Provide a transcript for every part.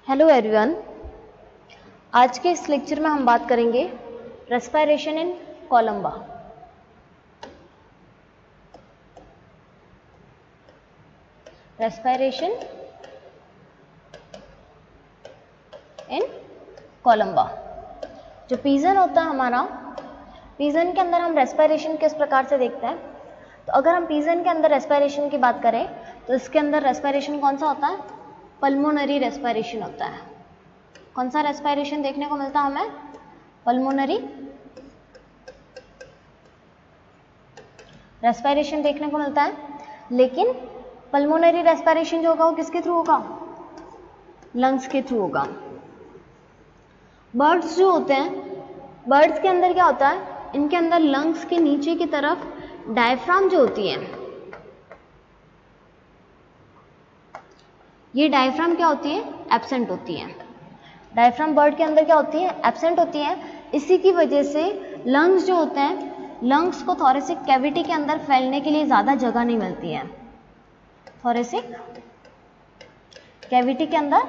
Hello everyone, आज के इस लेक्चर में हम बात करेंगे respiration in Columba. Respiration in Columba. जो पिजन होता है हमारा, पिजन के अंदर हम रेस्पिरेशन किस प्रकार से देखते हैं। तो अगर हम पिजन के अंदर रेस्पिरेशन की बात करें तो इसके अंदर रेस्पिरेशन कौन सा होता है? पल्मोनरी रेस्पिरेशन होता है। कौन सा रेस्पिरेशन देखने को मिलता है हमें? पल्मोनरी रेस्पिरेशन देखने को मिलता है। लेकिन पल्मोनरी रेस्पिरेशन जो होगा वो किसके थ्रू होगा? लंग्स के थ्रू होगा। बर्ड्स जो होते हैं, बर्ड्स के अंदर क्या होता है? इनके अंदर लंग्स के नीचे की तरफ डायफ्राम जो होती है, ये डायफ्राम क्या होती है? एब्सेंट होती है। डायफ्राम बर्ड के अंदर क्या होती है? एब्सेंट होती है। इसी की वजह से लंग्स जो होते हैं, लंग्स को थोरेसिक कैविटी के अंदर फैलने के लिए ज़्यादा जगह नहीं मिलती है। थोरेसिक कैविटी के अंदर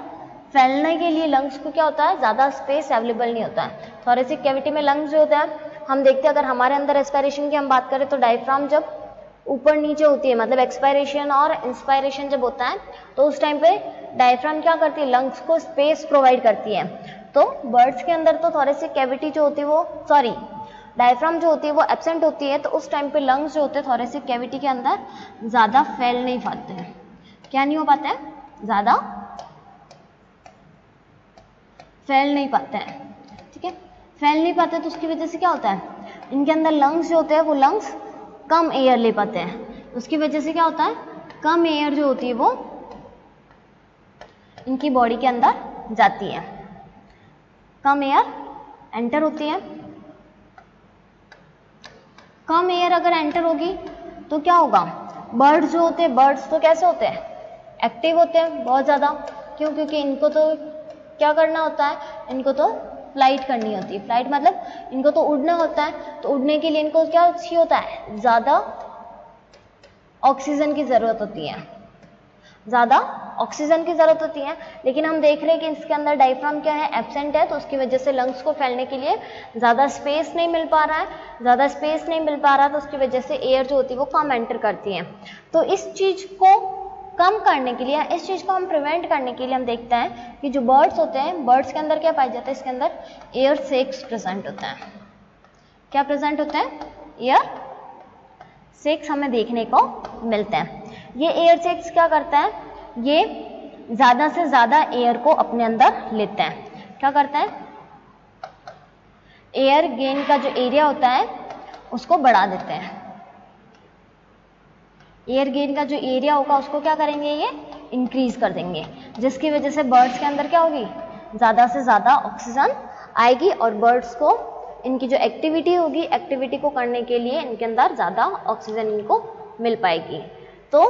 फैलने के लिए लंग्स को क्या होता है? ज़्यादा स्पेस अवेलेबल नहीं होता है। थोरेसिक कैविटी में लंग्स जो होते हैं, हम देखते हैं अगर हमारे अंदर रेस्पिरेशन की हम बात करें तो डायफ्राम जब ऊपर नीचे होती है, मतलब एक्सपायरेशन और इंस्पायरेशन जब होता है तो उस टाइम पे डायफ्राम क्या करती है? लंग्स को स्पेस प्रोवाइड करती है। तो बर्ड्स के अंदर तो थोरेसिक कैविटी जो होती है वो डायफ्राम जो होती है वो एब्सेंट होती है। तो उस टाइम पे लंग्स जो होते हैं थोरेसिक कैविटी के अंदर ज़्यादा फैल नहीं पाते हैं। क्या नहीं हो पाते हैं? ज़्यादा फैल नहीं पाते हैं। ठीक है, फैल नहीं पाते तो उसकी वजह से क्या होता है? इनके अंदर लंग्स जो होते हैं वो लंग्स कम एयर ले पाते हैं। उसकी वजह से क्या होता है? कम एयर जो होती है वो इनकी बॉडी के अंदर जाती है, कम एयर एंटर होती है। कम एयर अगर एंटर होगी तो क्या होगा? बर्ड्स जो होते हैं, बर्ड्स तो कैसे होते हैं? एक्टिव होते हैं बहुत ज़्यादा। क्यों? क्योंकि इनको तो क्या करना होता है? इनको तो फ्लाइट करनी होती है। फ्लाइट मतलब इनको तो उड़ना होता है। तो उड़ने के लिए इनको क्या चाहिए होता है? ज़्यादा ऑक्सीजन की ज़रूरत होती है। ज़्यादा ऑक्सीजन की ज़रूरत होती है। लेकिन हम देख रहे हैं कि इसके अंदर डायफ्राम क्या है? एब्सेंट है। तो उसकी वजह से लंग्स को फैलने के लिए ज़्यादा स्पेस नहीं मिल पा रहा है। ज़्यादा स्पेस नहीं मिल पा रहा तो उसकी वजह से एयर जो होती है वो कम एंटर करती है। तो इस चीज़ को कम करने के लिए, इस चीज़ को हम प्रिवेंट करने के लिए हम देखते हैं कि जो बर्ड्स होते हैं, बर्ड्स के अंदर क्या पाया जाता है? इसके अंदर एयर सेक्स प्रेजेंट होता है। क्या प्रेजेंट होता है? एयर सेक्स हमें देखने को मिलते हैं। ये एयर सेक्स क्या करता है? ये ज़्यादा से ज़्यादा एयर को अपने अंदर लेते हैं। क्या करता है? एयर गेन का जो एरिया होता है उसको बढ़ा देते हैं। एयर गेन का जो एरिया होगा उसको क्या करेंगे? ये इंक्रीज कर देंगे, जिसकी वजह से बर्ड्स के अंदर क्या होगी? ज़्यादा से ज़्यादा ऑक्सीजन आएगी और बर्ड्स को इनकी जो एक्टिविटी होगी, एक्टिविटी को करने के लिए इनके अंदर ज़्यादा ऑक्सीजन इनको मिल पाएगी। तो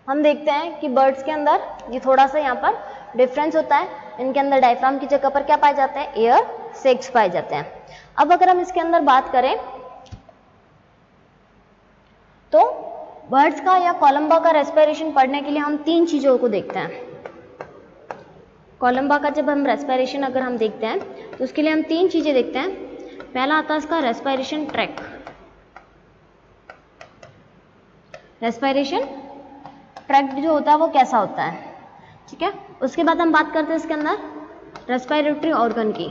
हम देखते हैं कि बर्ड्स के अंदर ये थोड़ा सा यहाँ पर डिफरेंस होता है। इनके अंदर डायफ्राम की जगह पर क्या पाए जाते हैं? एयर सेक्स पाए जाते हैं। अब अगर हम इसके अंदर बात करें तो बर्ड्स का या कोलंबा का रेस्पिरेशन पढ़ने के लिए हम तीन चीज़ों को देखते हैं। कोलंबा का जब हम रेस्पिरेशन अगर हम देखते हैं तो उसके लिए हम तीन चीज़ें देखते हैं। पहला आता है इसका रेस्पिरेशन ट्रैक। रेस्पिरेशन ट्रैक जो होता है वो कैसा होता है? ठीक है, उसके बाद हम बात करते हैं इसके अंदर रेस्पिरेटरी ऑर्गन की।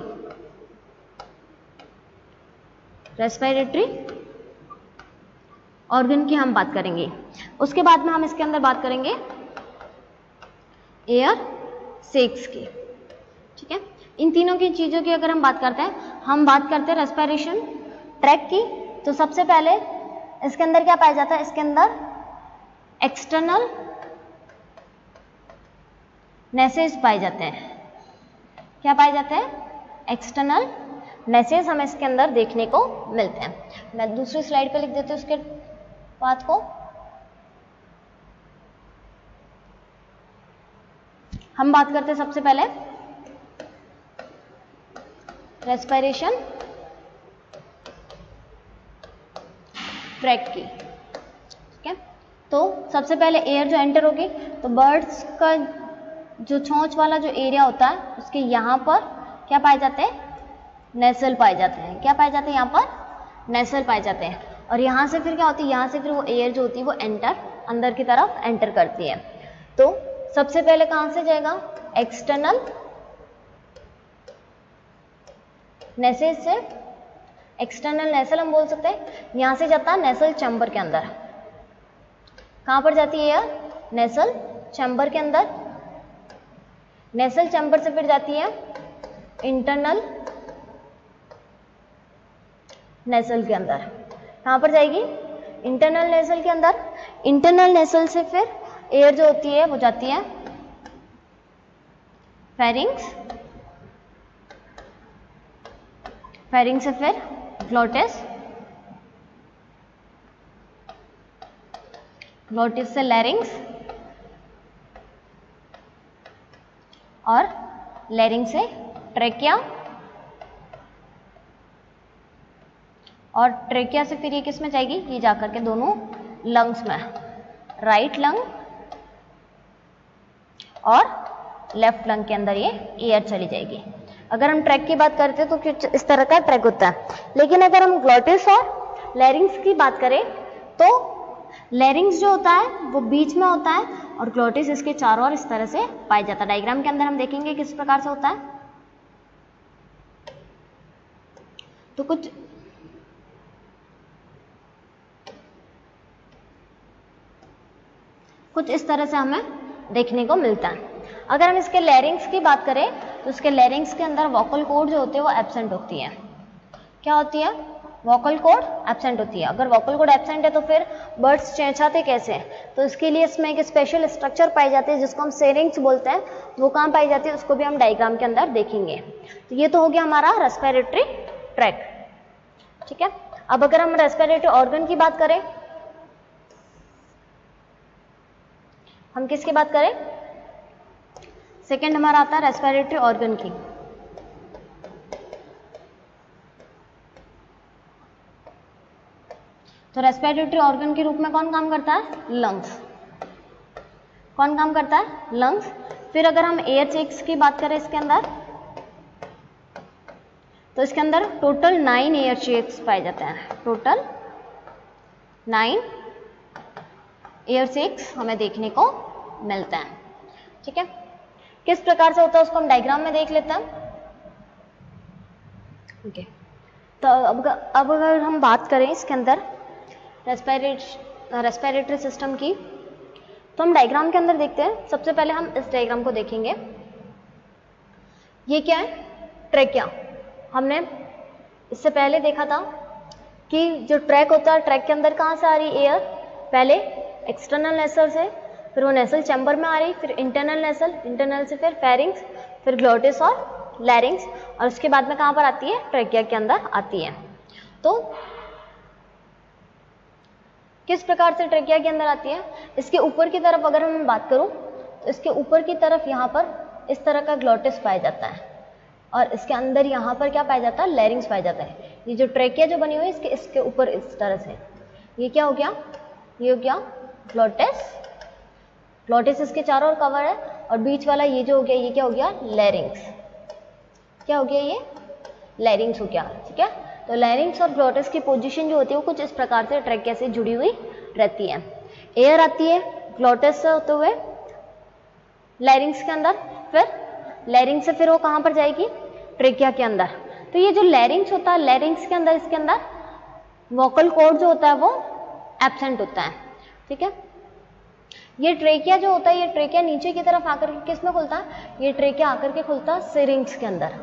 रेस्पिरेटरी ऑर्गन की हम बात करेंगे। उसके बाद में हम इसके अंदर बात करेंगे एयर सेक्स की। ठीक है, इन तीनों की चीज़ों की अगर हम बात करते हैं, हम बात करते हैं रेस्पिरेशन ट्रैक की। तो सबसे पहले इसके अंदर क्या पाया जाता है? इसके अंदर एक्सटर्नल नेसेस पाए जाते हैं। क्या पाए जाते हैं? एक्सटर्नल नेसेस हमें इसके अंदर देखने को मिलते हैं। मैं दूसरी स्लाइड पे लिख देती हूँ उसके बात को। हम बात करते हैं सबसे पहले रेस्पिरेशन ट्रैक की। ठीक है, तो सबसे पहले एयर जो एंटर होगी तो बर्ड्स का जो चोंच वाला जो एरिया होता है उसके यहाँ पर क्या पाए जाते हैं, नेसल पाए जाते हैं। क्या पाए जाते हैं, यहाँ पर नेसल पाए जाते हैं। और यहाँ से फिर क्या होती है, यहाँ से फिर वो एयर जो होती है वो अंदर की तरफ एंटर करती है। तो सबसे पहले कहाँ से जाएगा, एक्सटर्नल नेसल से, एक्सटर्नल नेसल हम बोल सकते हैं, यहाँ से जाता है नेसल चैम्बर के अंदर। कहाँ पर जाती है एयर, नेसल चैम्बर के अंदर। नेसल चैम्बर से फिर जाती है इंटरनल नेसल के अंदर। कहाँ पर जाएगी, इंटरनल नेसल के अंदर। इंटरनल नेसल से फिर एयर जो होती है वो जाती है फेरिंग्स, फेरिंग्स से फिर ग्लोटिस, ग्लोटिस से लैरिंग्स, और लैरिंग से ट्रेकिया, और ट्रेकिया से फिर ये किस में जाएगी, ये जाकर के दोनों लंग्स में, राइट लंग और लेफ्ट लंग के अंदर ये एयर चली जाएगी। अगर हम ट्रैक की बात करते हैं तो कुछ इस तरह का ट्रैक होता है। लेकिन अगर हम ग्लोटिस और लैरिंग्स की बात करें तो लैरिंग्स जो होता है वो बीच में होता है और ग्लोटिस इसके चारों ओर इस तरह से पाया जाता है। डायग्राम के अंदर हम देखेंगे किस प्रकार से होता है। तो कुछ इस तरह से हमें देखने को मिलता है। अगर हम इसके लैरिंग्स की बात करें तो इसके लैरिंग्स के अंदर वोकल कॉर्ड जो होते हैं वो एब्सेंट होती है। क्या होती है, वोकल कॉर्ड एब्सेंट होती है। अगर वोकल कॉर्ड एब्सेंट है तो फिर बर्ड्स चहचहाते कैसे, तो इसके लिए इसमें एक स्पेशल स्ट्रक्चर पाई जाती है जिसको हम सेरिंग्स बोलते हैं। वो कहाँ पाई जाती है उसको भी हम डायग्राम के अंदर देखेंगे। तो ये तो हो गया हमारा रेस्पिरेटरी ट्रैक, ठीक है। अब अगर हम रेस्पिरेटरी ऑर्गन की बात करें, हम किसकी बात करें, सेकंड हमारा आता है रेस्पिरेटरी ऑर्गन की। तो रेस्पिरेटरी ऑर्गन के रूप में कौन काम करता है, लंग्स। कौन काम करता है, लंग्स। फिर अगर हम एयर चेक्स की बात करें इसके अंदर, तो इसके अंदर टोटल 9 एयर चेक्स पाए जाते हैं। टोटल 9 एयर चेक्स हमें देखने को मिलते हैं, ठीक है। किस प्रकार से होता है उसको हम डायग्राम में देख लेते हैं, ओके। तो अब अगर हम बात करें इसके अंदर रेस्पिरेटरी सिस्टम की, तो हम डायग्राम के अंदर देखते हैं। सबसे पहले हम इस डायग्राम को देखेंगे। ये क्या है, ट्रैकिया। हमने इससे पहले देखा था कि जो ट्रैक होता है, ट्रैक के अंदर कहाँ से आ रही एयर, पहले एक्सटर्नल नेसल से, फिर वो नेसल चैम्बर में आ रही, फिर इंटरनल नेसल, इंटरनल से फिर फेरिंग्स, फिर ग्लोटिस और लैरिंग्स, और उसके बाद में कहाँ पर आती है, ट्रैकिया के अंदर आती है। तो किस प्रकार से ट्रैकिया के अंदर आती है, इसके ऊपर की तरफ अगर हम बात करूं तो इसके ऊपर की तरफ यहाँ पर इस तरह का ग्लोटिस पाया जाता है, और इसके अंदर यहाँ पर क्या पाया जाता है, लैरिंग्स पाया जाता है। ये जो ट्रैकिया जो बनी हुई है इसके ऊपर इस तरह से, ये क्या हो गया, ये हो गया ग्लोटिस। ग्लोटिस इसके चारों ओर कवर है, और बीच वाला ये जो हो गया, ये क्या हो गया, लैरिंग्स। क्या हो गया, ये लैरिंग्स हो गया, ठीक है। तो लैरिंग्स और ग्लोटिस की पोजीशन जो होती है वो कुछ इस प्रकार से ट्रैकिया से जुड़ी हुई रहती है। एयर आती है ग्लोटिस से होते हुए लैरिंग्स के अंदर, फिर लैरिंग्स से फिर वो कहाँ पर जाएगी, ट्रैकिया के अंदर। तो ये जो लैरिंग्स होता है, लैरिंग्स के अंदर, इसके अंदर वोकल कॉर्ड जो होता है वो एब्सेंट होता है, ठीक है। ये ट्रैकिया जो होता है, ये ट्रैकिया नीचे की तरफ आकर के किस में खुलता है, ये ट्रैकिया आकर के खुलता है सिरिंग्स के अंदर।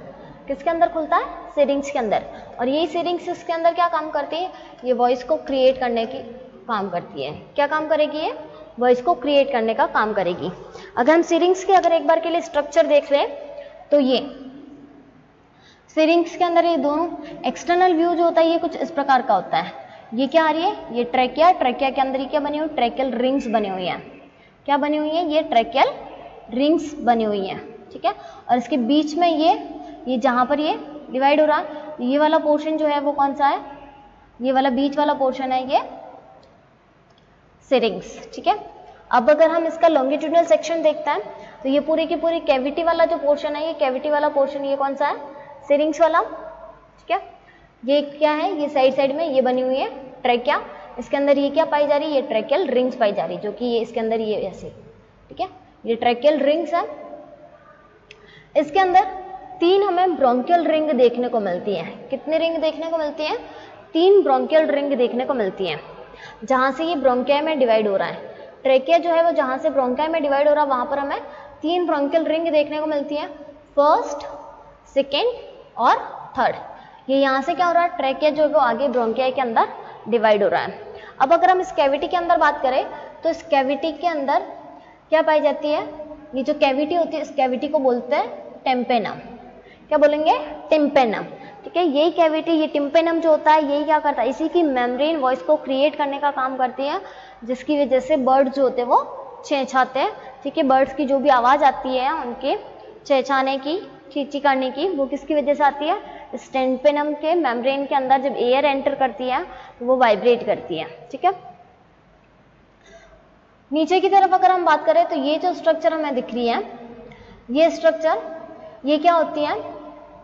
किसके अंदर खुलता है, सिरिंग्स के अंदर। और यही सिरिंग्स इसके अंदर क्या काम करती है, ये वॉइस को क्रिएट करने की काम करती है। क्या काम करेगी, ये वॉइस को क्रिएट करने का काम करेगी। अगर हम सिरिंग्स के अगर एक बार के लिए स्ट्रक्चर देख लें तो ये सिरिंग्स के अंदर ये दोनों एक्सटर्नल व्यू जो होता है ये कुछ इस प्रकार का होता है। ये क्या आ रही है, ये ट्रैकिया, ट्रैकिया के अंदर ये क्या बनी हुई, ट्रैकियल रिंग्स बनी हुई हैं। क्या बनी हुई है, ये ट्रैकियल रिंग्स बनी हुई हैं, ठीक है। और इसके बीच में ये जहाँ पर ये डिवाइड हो रहा है, ये वाला पोर्शन जो है वो कौन सा है, ये वाला बीच वाला पोर्शन है ये सिरिंग्स, ठीक है। अब अगर हम इसका लॉन्गिट्यूडनल सेक्शन देखते हैं तो ये पूरी की पूरी कैविटी वाला जो पोर्शन है, ये कैविटी वाला पोर्शन ये कौन सा है, सिरिंक्स वाला, ठीक है। ये क्या है, ये साइड साइड में ये बनी हुई है ट्रैकिया, इसके अंदर ये क्या पाई जा रही है, ये ट्रैकियल रिंग्स पाई जा रही है, जो कि ये इसके अंदर ये ऐसे, ठीक है, ये ट्रैकियल रिंग्स है। इसके अंदर 3 हमें ब्रोंकियल रिंग देखने को मिलती है। कितने रिंग देखने को मिलती हैं, 3 ब्रोंकियल रिंग देखने को मिलती हैं, जहां से ये ब्रोंकिया में डिवाइड हो रहा है। ट्रैकिया जो है वो जहां से ब्रोंकिया में डिवाइड हो रहा है वहां पर हमें 3 ब्रोंकियल रिंग देखने को मिलती है, फर्स्ट, सेकेंड और थर्ड। ये यहाँ से क्या हो रहा है, ट्रैकिया जो है वो आगे ब्रोंकिया के अंदर डिवाइड हो रहा है। अब अगर हम इस कैविटी के अंदर बात करें तो इस कैविटी के अंदर क्या पाई जाती है, ये जो कैविटी होती है इस कैविटी को बोलते हैं टिम्पेनम। क्या बोलेंगे, टिम्पेनम, ठीक है। यही कैविटी, ये टिम्पेनम जो होता है यही क्या करता है, इसी की मेम्ब्रेन वॉइस को क्रिएट करने का काम करती है, जिसकी वजह से बर्ड्स जो होते हैं वो चेंचाते हैं, ठीक है। बर्ड्स की जो भी आवाज़ आती है उनके चेंचाने की, चींची करने की, वो किसकी वजह से आती है, इस टिम्पेनम के मेम्ब्रेन के अंदर जब एयर एंटर करती है तो वो वाइब्रेट करती है, ठीक है। नीचे की तरफ अगर हम बात करें तो ये जो स्ट्रक्चर हमें दिख रही है, ये स्ट्रक्चर, ये क्या होती है,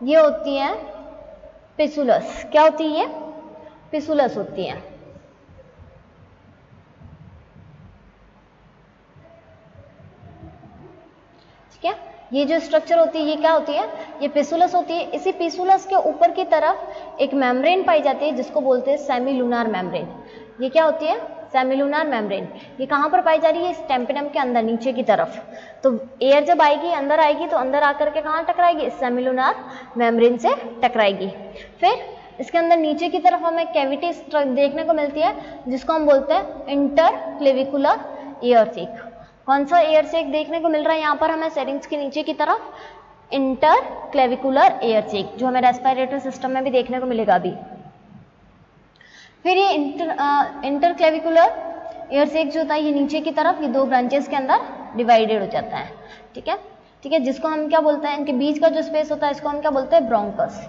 ये होती है पिसुलस। क्या होती है, ये पिसुलस होती है, ठीक है। ये जो स्ट्रक्चर होती है ये क्या होती है, ये पिसुलस होती है। इसी पिसुलस के ऊपर की तरफ एक मेम्ब्रेन पाई जाती है जिसको बोलते हैं सेमीलुनार मेम्ब्रेन। ये क्या होती है, सेमीलुनार मेम्ब्रेन। ये कहाँ पर पाई जा रही है, इस टेम्पेनम के अंदर नीचे की तरफ। तो एयर जब आएगी अंदर आएगी तो अंदर आकर के कहाँ टकराएगी, इस सेमीलुनार मेम्ब्रेन से टकराएगी। फिर इसके अंदर नीचे की तरफ हमें कैविटी देखने को मिलती है जिसको हम बोलते हैं इंटरक्लेविकुलर एयर सैक। कौन सा एयर सैक देखने को मिल रहा है यहाँ पर हमें सेरिंग्स के नीचे की तरफ, इंटरक्लेविकुलर एयर सैक, जो हमें रेस्पिरेटरी सिस्टम में भी देखने को मिलेगा अभी। फिर ये इंटरक्लेविकुलर एयर सैक जो होता है ये नीचे की तरफ ये 2 ब्रांचेस के अंदर डिवाइडेड हो जाता है, ठीक है, ठीक है। जिसको हम क्या बोलते हैं, इनके बीच का जो स्पेस होता है इसको हम क्या बोलते हैं, ब्रोंकस।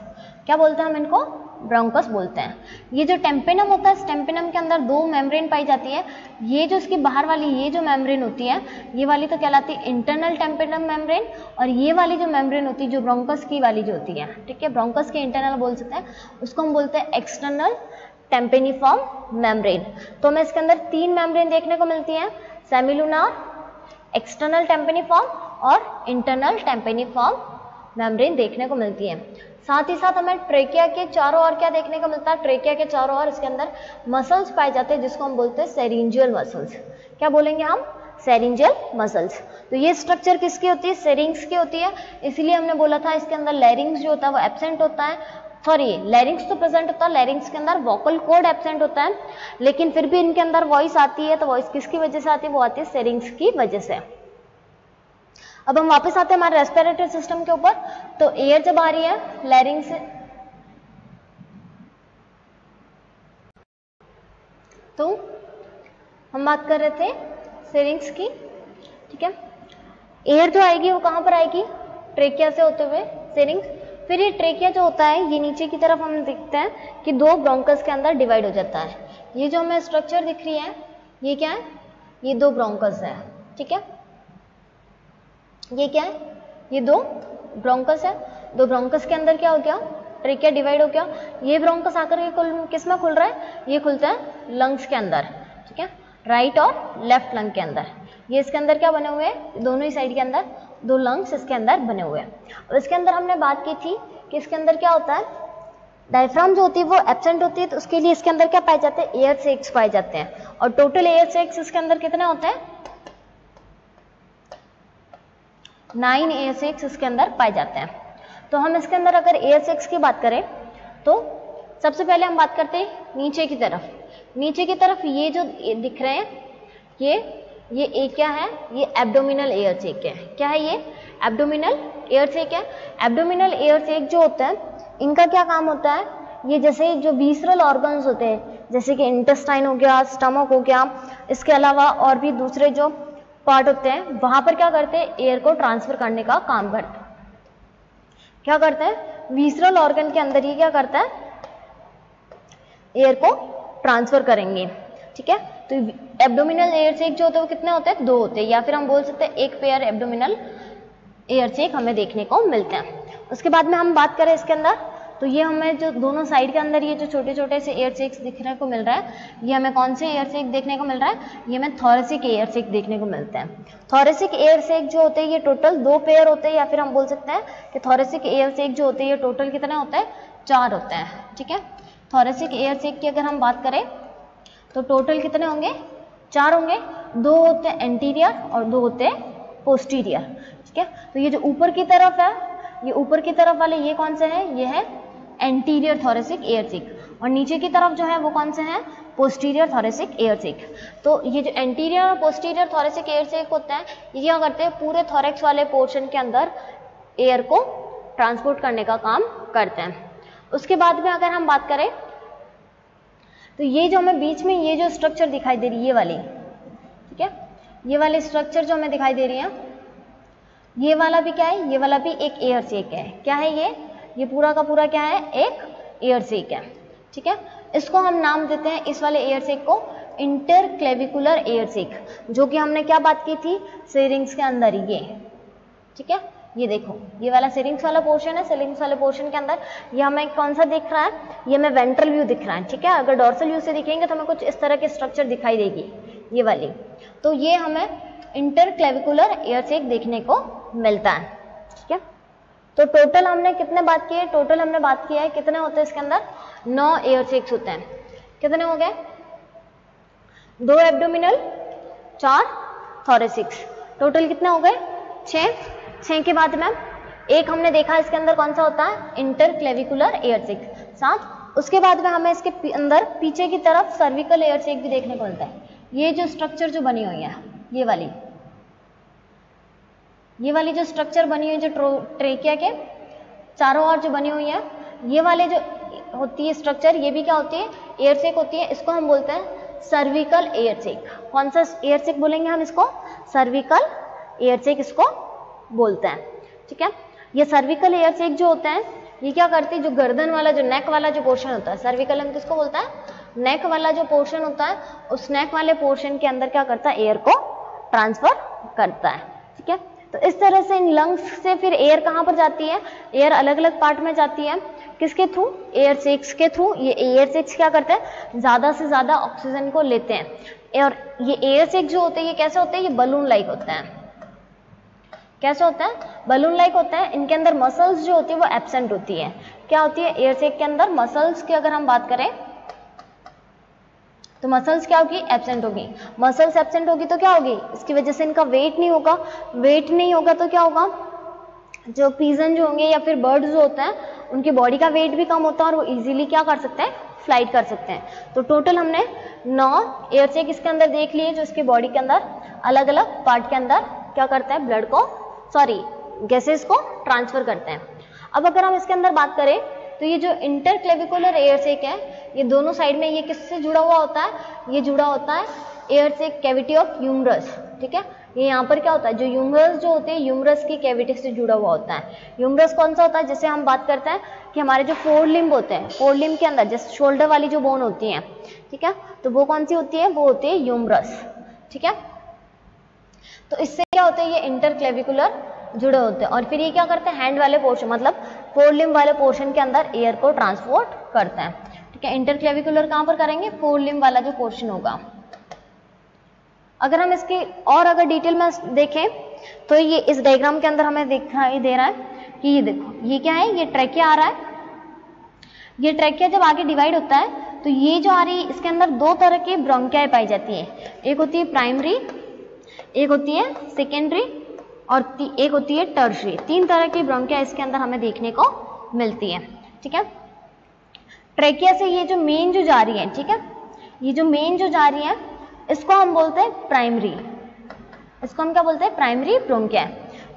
क्या बोलते हैं हम इनको, ब्रोंकस बोलते हैं। ये जो टेम्पेनम होता है इस टेम्पेनम के अंदर 2 मेम्ब्रेन पाई जाती है। ये जो इसकी बाहर वाली ये जो मेम्ब्रेन होती है ये वाली तो कहलाती है इंटरनल टेम्पेनम मेम्ब्रेन, और ये वाली जो मेम्ब्रेन होती है जो ब्रोंकस की वाली जो होती है, ठीक है, ब्रोंकस के इंटरनल बोल सकते हैं, उसको हम बोलते हैं एक्सटर्नल टेम्पेनिफॉर्म मेम्ब्रेन। तो हमें इसके अंदर 3 मेम्ब्रेन देखने को मिलती हैं, सेमीलुनार, एक्सटर्नल टेम्पेनिफॉर्म और इंटरनल टेम्पेनिफॉर्म मेम्ब्रेन देखने को मिलती है। साथ ही साथ हमें ट्रेकिया के चारों ओर क्या देखने को मिलता है, ट्रेकिया के चारों ओर इसके अंदर मसल्स पाए जाते हैं जिसको हम बोलते हैं सेरिंजियल मसल्स। क्या बोलेंगे हम, सेरिंजियल मसल्स। तो ये स्ट्रक्चर किसकी होती है, सेरिंग्स की होती है। इसलिए हमने बोला था इसके अंदर लैरिंग्स जो होता है वो एब्सेंट होता है, सॉरी लैरिंग्स तो प्रेजेंट होता है, लैरिंग्स के अंदर वोकल कॉर्ड एब्सेंट होता है, लेकिन फिर भी इनके अंदर वॉइस आती है। तो वॉइस किसकी वजह से आती है, वो आती है सेरिंग्स की वजह से। अब हम वापस आते हैं हमारे रेस्पिरेटरी सिस्टम के ऊपर। तो एयर जब आ रही है लैरिंग से, तो हम बात कर रहे थे सेरिंग्स की, ठीक है। एयर जो आएगी वो कहां पर आएगी, ट्रेकिया से होते हुए सेरिंग्स। फिर ये ट्रेकिया जो होता है ये नीचे की तरफ हम देखते हैं कि 2 ब्रोंकस के अंदर डिवाइड हो जाता है। ये जो हमें स्ट्रक्चर दिख रही है ये क्या है, ये 2 ब्रोंकस है, ठीक है। ये क्या है, ये 2 ब्रोंकस है। 2 ब्रोंकस के अंदर क्या हो गया, ट्रेकिया डिवाइड हो गया। ये ब्रोंकस आकर के किस में खुल रहा है, ये खुलता है लंग्स के अंदर, ठीक है, राइट और लेफ्ट लंग के अंदर। ये इसके अंदर क्या बने हुए हैं, दोनों ही साइड के अंदर 2 लंग्स इसके अंदर बने हुए हैं। और इसके अंदर हमने बात की थी कि इसके अंदर क्या होता है, डायफ्राम जो होती है वो एब्सेंट होती है, तो उसके लिए इसके अंदर क्या पाए जाते हैं, एयर सैक्स पाए जाते हैं। और टोटल एयर सैक्स इसके अंदर कितने होते हैं, 9 एयर सैक्स इसके अंदर पाए जाते हैं। तो हम इसके अंदर अगर एयर सैक्स की बात करें तो सबसे पहले हम बात करते हैं नीचे की तरफ। नीचे की तरफ ये जो दिख रहे हैं ये एक क्या है, ये एब्डोमिनल एयर सैक है। क्या है ये, एब्डोमिनल एयर सैक है। एब्डोमिनल एयर सैक जो होता है इनका क्या काम होता है, ये जैसे जो विसरल ऑर्गन्स होते हैं जैसे कि इंटेस्टाइन हो गया, स्टमक हो गया, इसके अलावा और भी दूसरे जो पार्ट होते हैं वहां पर क्या करते हैं, एयर को ट्रांसफर करने का काम करते हैं। क्या करते हैं, विसरल ऑर्गन के अंदर ये क्या करता है, एयर को ट्रांसफर करेंगे, ठीक है। तो एब्डोमिनल एयर सैक जो होते हैं वो कितने होते हैं, 2 होते हैं, या फिर हम बोल सकते हैं एक पेयर एब्डोमिनल एयर सैक हमें देखने को मिलते हैं। उसके बाद में हम बात करें इसके अंदर, तो ये हमें जो दोनों साइड के अंदर ये जो छोटे छोटे से एयर सैक्स दिखने को मिल रहा है, ये हमें कौन से एयर सैक देखने को मिल रहा है, ये हमें थोरेसिक एयर सैक देखने को मिलते हैं। थोरेसिक एयर सैक जो होते हैं ये टोटल 2 पेयर होते हैं, या फिर हम बोल सकते हैं कि थोरेसिक एयर सैक जो होते हैं ये टोटल कितने होते हैं, 4 होते हैं, ठीक है। थोरेसिक एयर सैक की अगर हम बात करें तो टोटल कितने होंगे, 4 होंगे, 2 होते हैं एंटीरियर और 2 होते हैं पोस्टीरियर, ठीक है। तो ये जो ऊपर की तरफ है, ये ऊपर की तरफ वाले ये कौन से हैं, ये है एंटीरियर थोरेसिक एयर सैक, और नीचे की तरफ जो है वो कौन से हैं, पोस्टीरियर थोरेसिक एयर सैक। तो ये जो एंटीरियर और पोस्टीरियर थोरेसिक एयर सैक होते हैं, ये क्या करते हैं, पूरे थोरेक्स वाले पोर्शन के अंदर एयर को ट्रांसपोर्ट करने का काम करते हैं। उसके बाद में अगर हम बात करें तो ये जो हमें बीच में ये जो स्ट्रक्चर दिखाई दे रही है, ये वाली, ठीक है, ये वाली स्ट्रक्चर जो हमें दिखाई दे रही है, ये वाला भी क्या है, ये वाला भी एक एयर सैक है। क्या है ये पूरा का पूरा क्या है, एक एयर सैक है, ठीक है। इसको हम नाम देते हैं, इस वाले एयर सैक को इंटरक्लेविकुलर एयर सैक, जो कि हमने क्या बात की थी, सिरिंग्स के अंदर ये, ठीक है। ये देखो, ये वाला सिरिंग्स वाला पोर्शन है, सिरिंग्स वाले पोर्शन के अंदर ये हमें कौन सा दिख रहा है, ये हमें वेंट्रल व्यू दिख रहा है, ठीक है। अगर डोर्सल व्यू से दिखेंगे तो हमें कुछ इस तरह के स्ट्रक्चर दिखाई देगी, ये वाली। तो ये हमें इंटरक्लेविकुलर एयर सैक देखने को मिलता है, ठीक है। तो टोटल हमने कितने बात की है, टोटल हमने बात किया है कितने होते हैं इसके अंदर, 9 एयर सैक्स होते हैं। कितने हो गए, 2 एब्डोमिनल, 4 थोरेसिक्स, टोटल कितने हो गए, 6 के बाद में एक हमने देखा इसके अंदर कौन सा होता है, इंटरक्लेविकुलर एयर सैक 7। उसके बाद में हमें इसके अंदर पीछे की तरफ सर्विकल एयर सैक भी देखने को मिलता है। ये जो स्ट्रक्चर जो बनी हुई है, ये वाली जो स्ट्रक्चर बनी हुई है, जो ट्रेकिया के चारों ओर जो बनी हुई है, ये वाले जो होती है स्ट्रक्चर, ये भी क्या होती है, एयर सैक होती है। इसको हम बोलते हैं सर्विकल एयर सैक। कौन सा एयर सैक बोलेंगे हम इसको, सर्विकल एयर सैक इसको बोलते हैं, ठीक है। ये सर्विकल एयर सैक जो होते हैं, ये क्या करते हैं, जो गर्दन वाला, जो नेक वाला जो पोर्शन होता है, सर्विकल हम किसको बोलता है, नेक वाला जो पोर्शन होता है, उस नेक वाले पोर्शन के अंदर क्या करता है, एयर को ट्रांसफर करता है, ठीक है। तो इस तरह से इन लंग्स से फिर एयर कहाँ पर जाती है, एयर अलग अलग पार्ट में जाती है, किसके थ्रू, एयर सैक्स के थ्रू। ये एयर सैक्स क्या करते हैं, ज़्यादा से ज़्यादा ऑक्सीजन को लेते हैं। और ये एयर सैक जो होते हैं, ये कैसे होते हैं, ये बलून लाइक होते हैं। कैसे होता है, बलून लाइक होता है। इनके अंदर मसल्स जो होती है वो एब्सेंट होती है। क्या होती है, एयर सैक के अंदर मसल्स की अगर हम बात करें तो मसल्स क्या होगी, एब्सेंट होगी। मसल्स एब्सेंट होगी तो क्या होगी, इसकी वजह से इनका वेट नहीं होगा। वेट नहीं होगा तो क्या होगा, जो पीजन जो होंगे या फिर बर्ड्स जो होते हैं, उनकी बॉडी का वेट भी कम होता है और वो इजीली क्या कर सकते हैं, फ्लाइट कर सकते हैं। तो टोटल हमने 9 एयर सैक इसके अंदर देख लिए, जो इसके बॉडी के अंदर अलग अलग पार्ट के अंदर क्या करते हैं, ब्लड को, सॉरी गैसेस को ट्रांसफर करते हैं। अब अगर हम इसके अंदर बात करें तो ये जो इंटरक्लेविकुलर एयर सैक है, ये दोनों साइड में ये किससे जुड़ा हुआ होता है, ये जुड़ा होता है air sac cavity of humerus, ठीक है। ये यहाँ पर क्या होता है, जो ह्यूमरस जो होते हैं, ह्यूमरस की कैविटी से जुड़ा हुआ होता है। ह्यूमरस कौन सा होता है, जैसे हम बात करते हैं कि हमारे जो फोर लिम्ब होते हैं, फोर लिम्ब के अंदर जैसे शोल्डर वाली जो बोन होती है, ठीक है, तो वो कौन सी होती है, वो होती है ह्यूमरस, ठीक है। तो इससे क्या होता है, ये इंटरक्लेविकुलर जुड़े होते हैं और फिर ये क्या करते हैं, हैंड वाले पोर्शन मतलब फोर लिम्ब वाले पोर्शन के अंदर एयर को ट्रांसपोर्ट करते हैं, ठीक है। इंटरक्लेविकुलर कहाँ पर करेंगे, फोर लिम्ब वाला जो पोर्शन होगा। अगर हम इसकी और अगर डिटेल में देखें तो ये इस डायग्राम के अंदर हमें दिखाई दे रहा है कि ये देखो, ये क्या है, ये ट्रैकिया आ रहा है। ये ट्रैकिया जब आगे डिवाइड होता है तो ये जो आ रही है, इसके अंदर 2 तरह की ब्रोंकियाई पाई जाती है। एक होती है प्राइमरी, एक होती है सेकेंडरी और एक होती है टर्शरी। 3 तरह की ब्रोंकिया इसके अंदर हमें देखने को मिलती है, ठीक है। ट्रैकिया से ये जो मेन जो जा रही है, ठीक है, ये जो मेन जो जा रही है इसको हम बोलते हैं प्राइमरी। इसको हम क्या बोलते हैं, प्राइमरी ब्रोंकिया।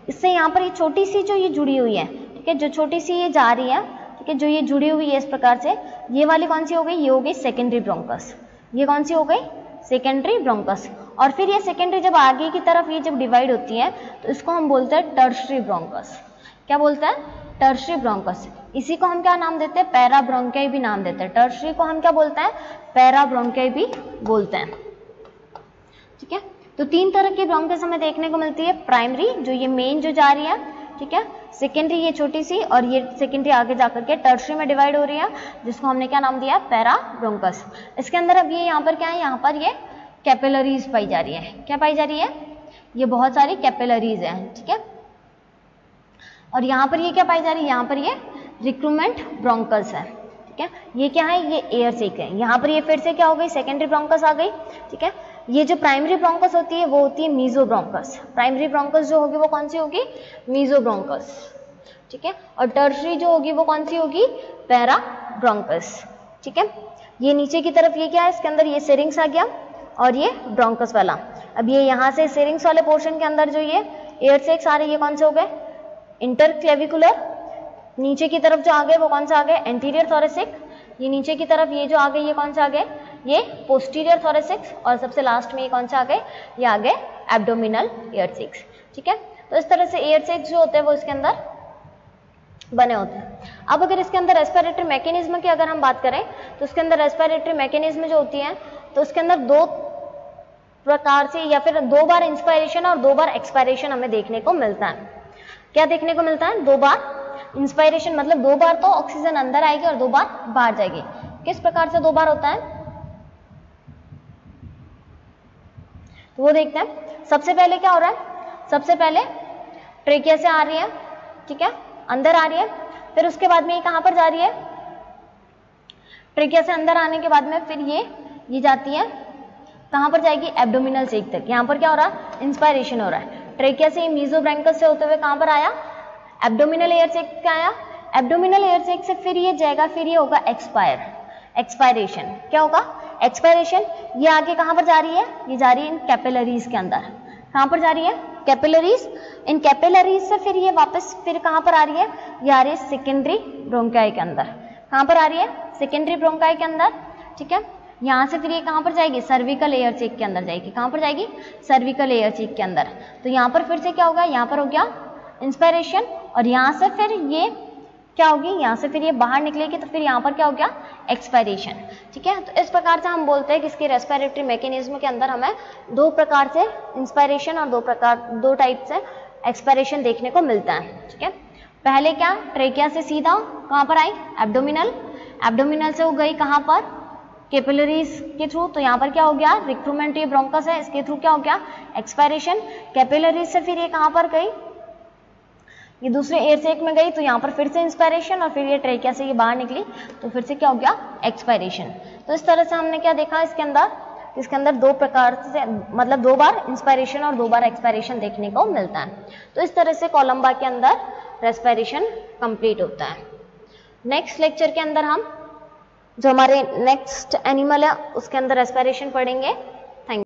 इससे यहाँ पर ये छोटी सी जो ये जुड़ी हुई है, ठीक है, जो छोटी सी ये जा रही है, ठीक है, जो ये जुड़ी हुई है इस प्रकार से, ये वाली कौन सी हो गई, ये हो गई सेकेंडरी ब्रोंकस। ये कौन सी हो गई, सेकेंडरी ब्रोंकस। और फिर ये सेकेंडरी जब आगे की तरफ ये जब डिवाइड होती है तो इसको हम बोलते हैं टर्शरी ब्रोंकस। क्या बोलते हैं, टर्शरी ब्रोंकस। इसी को हम क्या नाम देते हैं, पैरा ब्रोंकाई भी नाम देते हैं। टर्शरी को हम क्या बोलते हैं, पैरा ब्रोंकाई भी बोलते हैं। ठीक है, तो 3 तरह की ब्रोंकस हमें देखने को मिलती है। प्राइमरी जो ये मेन जो जा रही है, ठीक है, सेकेंडरी ये छोटी सी, और ये सेकेंडरी आगे जाकर के टर्शरी में डिवाइड हो रही है, जिसको हमने क्या नाम दिया, पैरा ब्रोंकस। इसके अंदर अब ये यहाँ पर क्या है, यहाँ पर ये कैपिलरीज पाई जा रही है। क्या पाई जा रही है, ये बहुत सारी कैपिलरीज है। ठीक है, और यहाँ पर ये क्या पाई जा रही है, यहाँ पर ये रिक्रूटमेंट ब्रोंकस है। ठीक है, ये क्या है, ये एयर सेक है। यहाँ पर ये फिर से क्या हो गई, सेकेंडरी ब्रोंकस आ गई। ठीक है, ये जो प्राइमरी ब्रोंकस होती है वो होती है मीजो ब्रोंकस। प्राइमरी ब्रोंकस जो होगी वो कौन सी होगी, मीजो ब्रोंकस। ठीक है, और टर्शरी जो होगी वो कौन सी होगी, पैरा ब्रोंकस। ठीक है, ये नीचे की तरफ ये क्या है, इसके अंदर ये सिरिंक्स आ गया और ये ब्रोंकस वाला। अब ये यहाँ से सिरिंक्स वाले पोर्शन के अंदर जो ये एयर सेक्स आ रहे हैं, ये कौन से हो गए, इंटरक्लेविकुलर। नीचे की तरफ जो आ गए वो कौन सा आ गए, एंटीरियर थोरेसिक। ये नीचे की तरफ ये जो आ गए ये कौन सा आ गए, ये पोस्टीरियर थोरेसिक्स। और सबसे लास्ट में ये कौन सा आ गए, ये आ गए एब्डोमिनल एयर सेक्स। ठीक है, तो इस तरह से एयर सेक्स जो होते हैं वो इसके अंदर बने होते हैं। अब अगर इसके अंदर रेस्पिरेटरी मैकेनिज्म की अगर हम बात करें तो इसके अंदर रेस्पिरेटरी मैकेनिज्म जो होती है तो उसके अंदर 2 प्रकार से या फिर 2 बार इंस्पायरेशन और 2 बार एक्सपायरेशन हमें देखने को मिलता है। क्या देखने को मिलता है, 2 बार इंस्पायरेशन, मतलब 2 बार तो ऑक्सीजन अंदर आएगी और 2 बार बाहर जाएगी। किस प्रकार से 2 बार होता है, तो वो देखते हैं। सबसे पहले क्या हो रहा है, सबसे पहले ट्रेकिया से आ रही है, ठीक है, अंदर आ रही है, फिर उसके बाद में ये कहां पर जा रही है, ट्रेकिया से अंदर आने के बाद में फिर ये जाती है, कहां पर जाएगी, एब्डोमिनल सेक तक। यहां पर क्या हो रहा है, इंस्पायरेशन हो रहा है। ट्रेकिया से मीजोब्रैंकस से होते हुए कहां पर आया, एब्डोमिनल एयर सेक पे आया। एब्डोमिनल एयर सेक से फिर ये जाएगा, फिर ये होगा एक्सपायरेशन। क्या होगा, एक्सपायरेशन। ये आगे कहां पर जा रही है, ये जा रही है इन कैपिलरीज के अंदर। कहां पर जा रही है, कैपिलरीज। इन कैपिलरीज से फिर ये वापस फिर कहां पर आ रही है, ये आ रही है सेकेंडरी ब्रोंकाई के अंदर। कहां पर आ रही है, सेकेंडरी ब्रोंकाई के अंदर। ठीक है, यहां से फिर ये कहां पर जाएगी, सर्विकल एयर सेक के अंदर जाएगी। कहां पर जाएगी, सर्विकल एयर सेक के अंदर। तो यहां पर फिर से क्या होगा, यहां पर हो गया इंस्पायरेशन, और यहां से फिर ये क्या होगी, यहां से फिर ये बाहर निकलेगी, तो फिर यहां पर क्या हो गया, एक्सपायरेशन। ठीक है, तो इस प्रकार से हम बोलते हैं कि इसके रेस्पिरेटरी मैकेनिज्म के अंदर हमें 2 प्रकार से इंस्पायरेशन और 2 टाइप से एक्सपायरेशन देखने को मिलता है। ठीक है, पहले क्या, ट्रेकिया से सीधा कहां पर आई, एब्डोमिनल। एब्डोमिनल से हो गई कहां पर, कैपिलरीज के थ्रू। तो यहाँ पर क्या हो गया, रिक्रूटमेंट ये ब्रोंकस है, इसके थ्रू क्या हो गया, एक्सपायरेशन। कैपिलरीज से फिर ये कहां पर गई, ये दूसरे एयर सेक में गई, तो यहाँ पर फिर से इंस्पायरेशन, और फिर ये ट्रेकिया से ये बाहर निकली, तो फिर से क्या हो गया, एक्सपायरेशन। तो इस तरह से हमने क्या देखा, इसके अंदर 2 प्रकार से, मतलब 2 बार इंस्पायरेशन और 2 बार एक्सपायरेशन देखने को मिलता है। तो इस तरह से कोलंबा के अंदर रेस्पिरेशन कंप्लीट होता है। नेक्स्ट लेक्चर के अंदर हम जो हमारे नेक्स्ट एनिमल है उसके अंदर रेस्पिरेशन पढ़ेंगे।